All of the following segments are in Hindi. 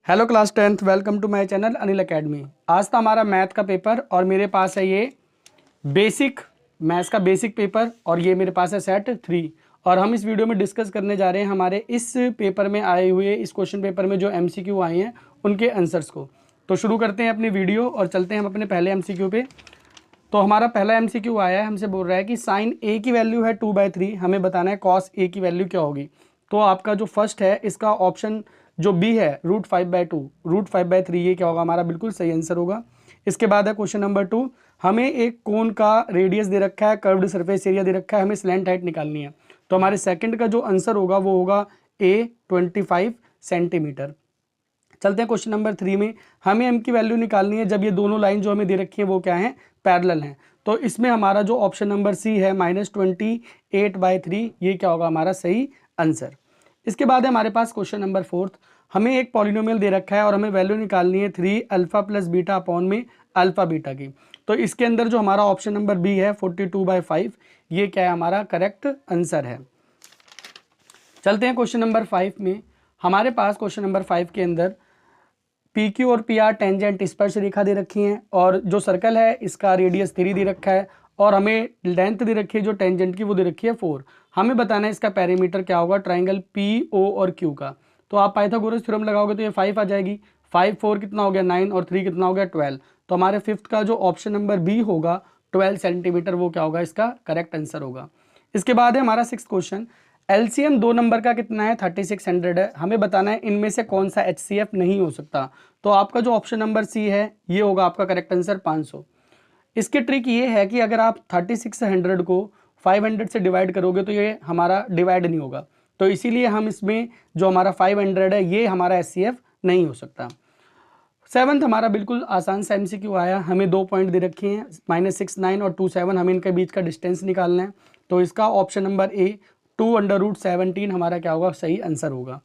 Hello class 10th, welcome to my channel Anil academy. आज था हमारा मैथ का पेपर और मेरे पास है ये बेसिक मैथ्स का बेसिक पेपर और ये मेरे पास है सेट 3। और हम इस वीडियो में डिस्कस करने जा रहे हैं हमारे इस पेपर में आए हुए इस क्वेश्चन पेपर में जो एमसीक्यू आए हैं उनके आंसर्स को। तो शुरू करते हैं अपनी वीडियो और चलते हैं हम अपने पहले एमसीक्यू पे। तो हमारा पहला एमसीक्यू आया है, हमसे बोल रहा है कि साइन ए की वैल्यू है 2/3, हमें बताना है कॉस ए की वैल्यू क्या होगी। तो आपका जो फर्स्ट है इसका ऑप्शन जो बी है √5/2, √5/3 ये क्या होगा हमारा बिल्कुल सही आंसर होगा। इसके बाद है क्वेश्चन नंबर 2, हमें एक कोन का रेडियस दे रखा है, कर्व्ड सरफेस एरिया दे रखा है, हमें स्लैंट हाइट निकालनी है। तो हमारे सेकंड का जो आंसर होगा वो होगा ए 25 सेंटीमीटर। चलते हैं क्वेश्चन नंबर 3 में, हमें एम की वैल्यू निकालनी है जब ये दोनों लाइन जो हमें दे रखी है वो क्या है, पैरेलल हैं। तो इसमें हमारा जो ऑप्शन नंबर सी है -28/3 ये क्या होगा हमारा सही आंसर। इसके बाद है हमारे पास क्वेश्चन नंबर 4, हमें एक पॉलिनोमियल दे रखा है और हमें वैल्यू निकालनी है 3α + बीटा अपॉन में अल्फा बीटा की। तो इसके अंदर जो हमारा ऑप्शन नंबर बी है 42/5 ये क्या है हमारा करेक्ट आंसर है। चलते हैं क्वेश्चन नंबर 5 में, हमारे पास क्वेश्चन नंबर 5 के अंदर पी क्यू और पी आर टेंजेंट स्पर्श रेखा दे रखी हैं और जो सर्कल है इसका रेडियस 3 दे रखा है और हमें लेंथ दे रखी है जो टेंजेंट की वो दे रखी है 4। हमें बताना है इसका पेरीमीटर क्या होगा ट्राइंगल पी ओ और क्यू का। तो आप पाइथागोरस थ्योरम लगाओगे तो ये 5 आ जाएगी, 5 4 कितना हो गया 9 और 3 कितना हो गया 12। तो हमारे फिफ्थ का जो ऑप्शन नंबर बी होगा 12 सेंटीमीटर वो क्या होगा इसका करेक्ट आंसर होगा। इसके बाद है हमारा 6th क्वेश्चन, एलसीएम 2 नंबर का कितना है 3600 है, हमें बताना है इनमें से कौन सा एचसीएफ नहीं हो सकता। तो आपका जो ऑप्शन नंबर सी है ये होगा आपका करेक्ट आंसर 500। इसकी ट्रिक ये है कि अगर आप 3600 को 500 से डिवाइड करोगे तो ये हमारा डिवाइड नहीं होगा, तो इसीलिए हम इसमें जो हमारा 500 है ये हमारा एचसीएफ नहीं हो सकता। 7th हमारा बिल्कुल आसान सा एमसीक्यू आया, हमें 2 पॉइंट दे रखे हैं -6 9 और 2 7, हमें इनके बीच का डिस्टेंस निकालना है। तो इसका ऑप्शन नंबर ए 2√17 हमारा क्या होगा सही आंसर होगा।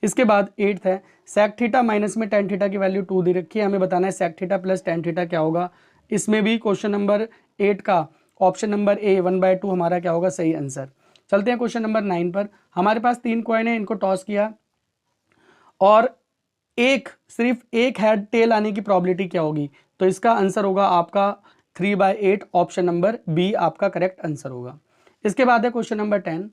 इसके बाद 8th है, सेक थीटा माइनस में टेन थीटा की वैल्यू 2 दे रखी है, हमें बताना है sec theta plus ten theta क्या होगा। इसमें भी क्वेश्चन नंबर 8 का ऑप्शन नंबर ए 1/2 हमारा क्या होगा सही आंसर। चलते हैं क्वेश्चन नंबर 9 पर, हमारे पास 3 कॉइन है, इनको टॉस किया और सिर्फ एक हेड टेल आने की प्रोबेबिलिटी क्या होगी। तो इसका आंसर होगा आपका 3/8, ऑप्शन नंबर बी आपका करेक्ट आंसर होगा। इसके बाद है क्वेश्चन नंबर 10,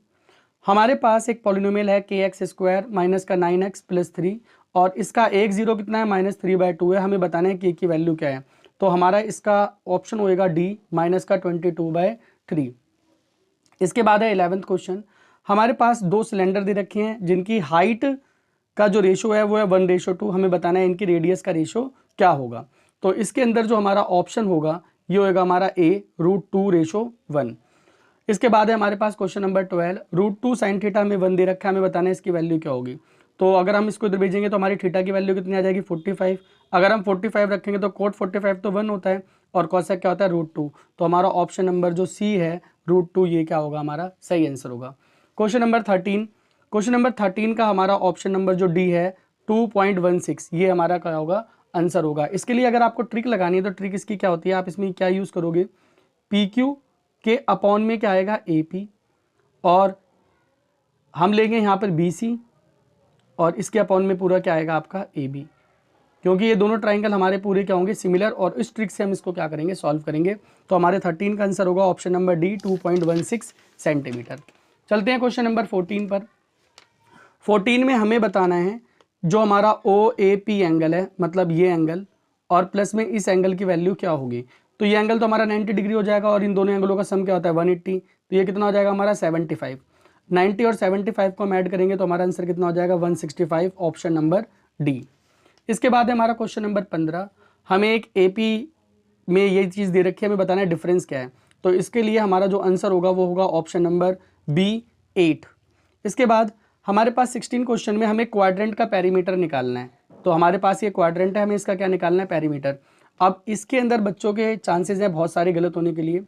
हमारे पास एक पॉलिनोमियल है kx² माइनस का 9x + 3 और इसका एक जीरो कितना है -3/2 है, हमें बताना है k की वैल्यू क्या है। तो हमारा इसका ऑप्शन होएगा डी -22/3। इसके बाद है 11th क्वेश्चन, हमारे पास 2 सिलेंडर दे रखे हैं जिनकी हाइट का जो रेशो है वो है 1:2, हमें बताना है इनकी रेडियस का रेशो क्या होगा। तो इसके अंदर जो हमारा ऑप्शन होगा ये होगा हमारा ए √2:1। इसके बाद है हमारे पास क्वेश्चन नंबर 12, √2 sin थीटा में 1 दे रखा है, हमें बताना है इसकी वैल्यू क्या होगी। तो अगर हम इसको इधर भेजेंगे तो हमारी थीटा की वैल्यू कितनी आ जाएगी 45। अगर हम 45 रखेंगे तो कोट 45 तो 1 होता है और कॉसेक क्या होता है √2। तो हमारा ऑप्शन नंबर जो सी है √2 ये क्या होगा हमारा सही आंसर होगा। क्वेश्चन नंबर 13 का हमारा ऑप्शन नंबर जो डी है 2.16 ये हमारा क्या होगा आंसर होगा। इसके लिए अगर आपको ट्रिक लगानी है तो ट्रिक इसकी क्या होती है, आप इसमें क्या यूज़ करोगे, पी क्यू के अपॉन में क्या आएगा ए पी और हम लेंगे यहाँ पर बी सी और इसके अपॉन में पूरा क्या आएगा आपका ए बी, क्योंकि ये दोनों ट्राइंगल हमारे पूरे क्या होंगे सिमिलर और इस ट्रिक से हम इसको क्या करेंगे सॉल्व करेंगे। तो हमारे 13 का आंसर होगा ऑप्शन नंबर डी 2.16 सेंटीमीटर। चलते हैं क्वेश्चन नंबर 14 पर। 14 में हमें बताना है जो हमारा ओ ए पी एंगल है, मतलब ये एंगल और प्लस में इस एंगल की वैल्यू क्या होगी। तो ये एंगल तो हमारा 90 डिग्री हो जाएगा और इन दोनों एंगलों का सम क्या होता है 180, तो ये कितना हो जाएगा हमारा 75। 90 और 75 को हम ऐड करेंगे तो हमारा आंसर कितना हो जाएगा 165, ऑप्शन नंबर डी। इसके बाद है हमारा क्वेश्चन नंबर 15, हमें एक ए पी में ये चीज़ दे रखी है, हमें बताना है डिफरेंस क्या है। तो इसके लिए हमारा जो आंसर होगा वो होगा ऑप्शन नंबर बी 8। इसके बाद हमारे पास 16 क्वेश्चन में हमें क्वाड्रेंट का पेरीमीटर निकालना है। तो हमारे पास ये क्वाड्रेंट है, हमें इसका क्या निकालना है पेरीमीटर। अब इसके अंदर बच्चों के चांसेस हैं बहुत सारे गलत होने के लिए।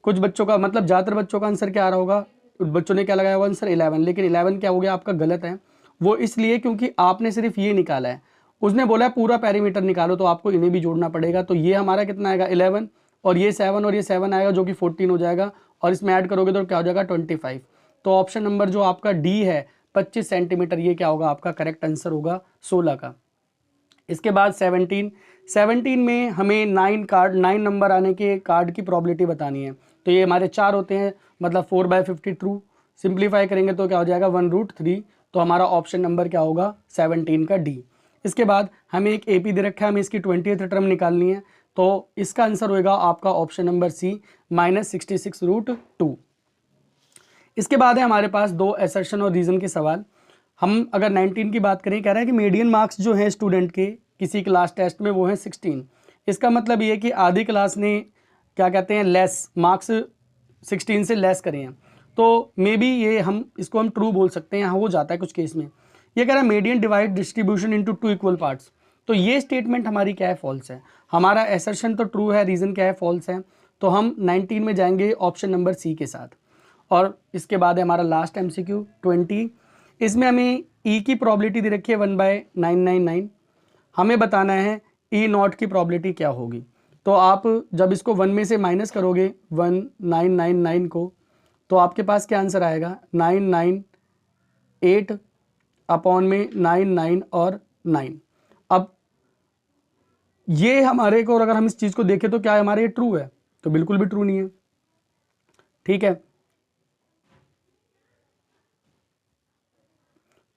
कुछ बच्चों का मतलब ज़्यादातर बच्चों का आंसर क्या आ रहा होगा, बच्चों ने क्या लगाया होगा आंसर 11, लेकिन 11 क्या हो गया आपका गलत है। वो इसलिए क्योंकि आपने सिर्फ ये निकाला है, उसने बोला है पूरा पेरीमीटर निकालो तो आपको इन्हें भी जोड़ना पड़ेगा। तो ये हमारा कितना आएगा 11 और ये 7 और ये 7 आएगा जो कि 14 हो जाएगा और इसमें ऐड करोगे तो क्या हो जाएगा 25। तो ऑप्शन नंबर जो आपका डी है 25 सेंटीमीटर ये क्या होगा आपका करेक्ट आंसर होगा 16 का। इसके बाद 17 में हमें 9 नंबर आने के कार्ड की प्रॉबिलिटी बतानी है। तो ये हमारे 4 होते हैं, मतलब 4/50 ट्रू। सिंप्लीफाई करेंगे तो क्या हो जाएगा 1√3। तो हमारा ऑप्शन नंबर क्या होगा 17 का डी। इसके बाद हमें एक एपी दे रखा है, हमें इसकी 20th टर्म निकालनी है। तो इसका आंसर होगा आपका ऑप्शन नंबर सी -66√2। इसके बाद है हमारे पास 2 असर्शन और रीजन के सवाल। हम अगर 19 की बात करें, कह रहा है कि मीडियन मार्क्स जो हैं स्टूडेंट के किसी क्लास टेस्ट में वो है 16। इसका मतलब ये कि आधी क्लास ने क्या कहते हैं लेस मार्क्स 16 से लेस करे हैं। तो मे बी ये इसको हम ट्रू बोल सकते हैं, यहाँ हो जाता है कुछ केस में। ये कह रहा है median divide distribution into 2 equal parts. तो ये स्टेटमेंट हमारी क्या है फॉल्स है। हमारा असर्शन तो ट्रू है, रीजन क्या है फॉल्स है। तो हम 19 में जाएंगे ऑप्शन नंबर सी के साथ। और इसके बाद है हमारा लास्ट एमसीक्यू 20। इसमें हमें ई की प्रॉबिलिटी दे रखी है 1/999। हमें बताना है ई नॉट की प्रॉबिलिटी क्या होगी। तो आप जब इसको 1 में से माइनस करोगे 1999 को, तो आपके पास क्या आंसर आएगा 998 अपॉन में 99 और 9। अब ये हमारे को, अगर हम इस चीज़ को देखें तो क्या हमारे ये ट्रू है, तो बिल्कुल भी ट्रू नहीं है। ठीक है,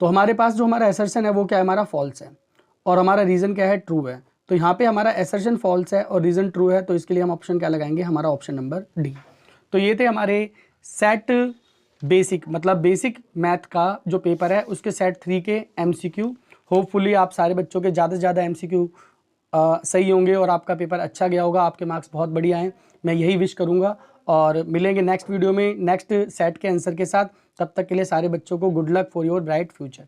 तो हमारे पास जो हमारा असर्शन है वो क्या है हमारा फॉल्स है, और हमारा रीज़न क्या है ट्रू है। तो यहाँ पे हमारा असर्शन फॉल्स है और रीज़न ट्रू है, तो इसके लिए हम ऑप्शन क्या लगाएंगे, हमारा ऑप्शन नंबर डी। तो ये थे हमारे सेट बेसिक, मतलब बेसिक मैथ का जो पेपर है उसके सेट 3 के एमसीक्यू। होपफुली आप सारे बच्चों के ज़्यादा से ज़्यादा एमसीक्यू सही होंगे और आपका पेपर अच्छा गया होगा, आपके मार्क्स बहुत बढ़िया हैं, मैं यही विश करूँगा। और मिलेंगे नेक्स्ट वीडियो में नेक्स्ट सेट के आंसर के साथ। तब तक के लिए सारे बच्चों को good luck for your bright future.